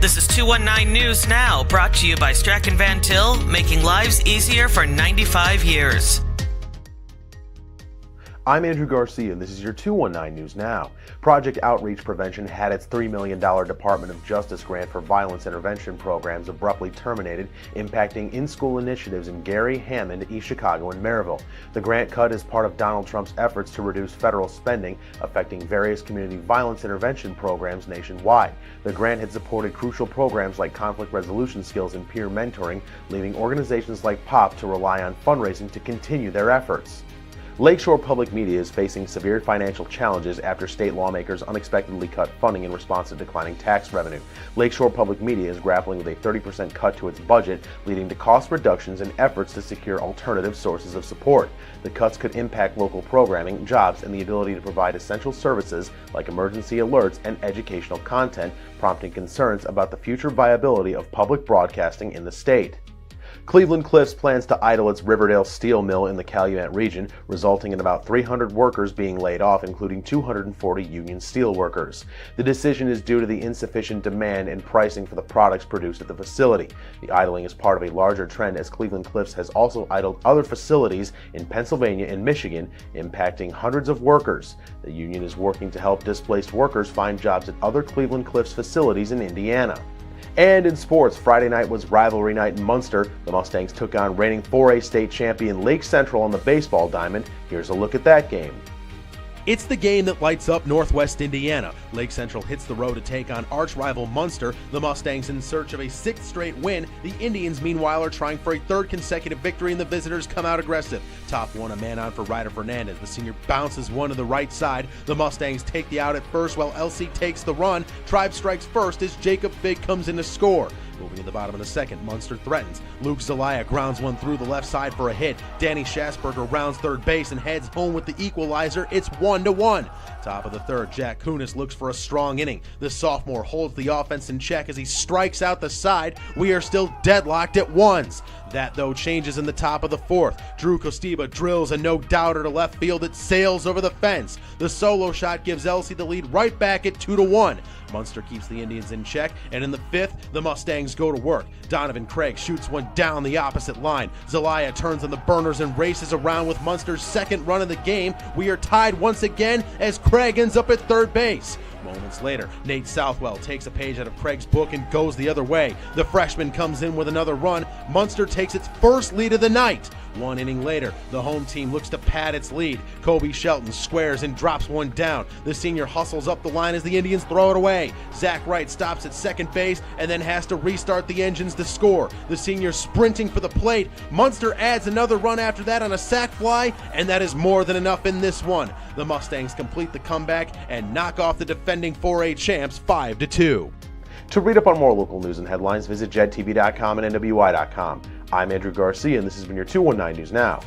This is 219 News Now, brought to you by Strachan Van Til, making lives easier for 95 years. I'm Andrew Garcia, and this is your 219 News Now. Project Outreach Prevention had its $3 million Department of Justice grant for violence intervention programs abruptly terminated, impacting in-school initiatives in Gary, Hammond, East Chicago, and Maryville. The grant cut is part of Donald Trump's efforts to reduce federal spending, affecting various community violence intervention programs nationwide. The grant had supported crucial programs like conflict resolution skills and peer mentoring, leaving organizations like POP to rely on fundraising to continue their efforts. Lakeshore Public Media is facing severe financial challenges after state lawmakers unexpectedly cut funding in response to declining tax revenue. Lakeshore Public Media is grappling with a 30% cut to its budget, leading to cost reductions and efforts to secure alternative sources of support. The cuts could impact local programming, jobs, and the ability to provide essential services like emergency alerts and educational content, prompting concerns about the future viability of public broadcasting in the state. Cleveland Cliffs plans to idle its Riverdale steel mill in the Calumet region, resulting in about 300 workers being laid off, including 240 union steel workers. The decision is due to the insufficient demand and pricing for the products produced at the facility. The idling is part of a larger trend, as Cleveland Cliffs has also idled other facilities in Pennsylvania and Michigan, impacting hundreds of workers. The union is working to help displaced workers find jobs at other Cleveland Cliffs facilities in Indiana. And in sports, Friday night was rivalry night in Munster. The Mustangs took on reigning 4A state champion Lake Central on the baseball diamond. Here's a look at that game. It's the game that lights up Northwest Indiana. Lake Central hits the road to take on arch-rival Munster. The Mustangs in search of a sixth straight win. The Indians, meanwhile, are trying for a third consecutive victory, and the visitors come out aggressive. Top one, a man on for Ryder Fernandez. The senior bounces one to the right side. The Mustangs take the out at first while LC takes the run. Tribe strikes first as Jacob Fig comes in to score. Moving to the bottom of the second, Munster threatens. Luke Zelaya grounds one through the left side for a hit. Danny Schasberger rounds third base and heads home with the equalizer. It's 1-1. Top of the third, Jack Kunis looks for a strong inning. The sophomore holds the offense in check as he strikes out the side. We are still deadlocked at ones. That, though, changes in the top of the fourth. Drew Costiba drills a no-doubter to left field. It sails over the fence. The solo shot gives LC the lead right back at 2-1. Munster keeps the Indians in check, and in the fifth, the Mustangs go to work. Donovan Craig shoots one down the opposite line. Zelaya turns on the burners and races around with Munster's second run of the game. We are tied once again as Craig ends up at third base. Moments later, Nate Southwell takes a page out of Craig's book and goes the other way. The freshman comes in with another run. Munster takes its first lead of the night. One inning later, the home team looks to pad its lead. Kobe Shelton squares and drops one down. The senior hustles up the line as the Indians throw it away. Zach Wright stops at second base and then has to restart the engines to score. The senior sprinting for the plate. Munster adds another run after that on a sac fly, and that is more than enough in this one. The Mustangs complete the comeback and knock off the defending 4A champs 5-2. To read up on more local news and headlines, visit JEDtv.com and NWI.com. I'm Andrew Garcia, and this has been your 219 News Now.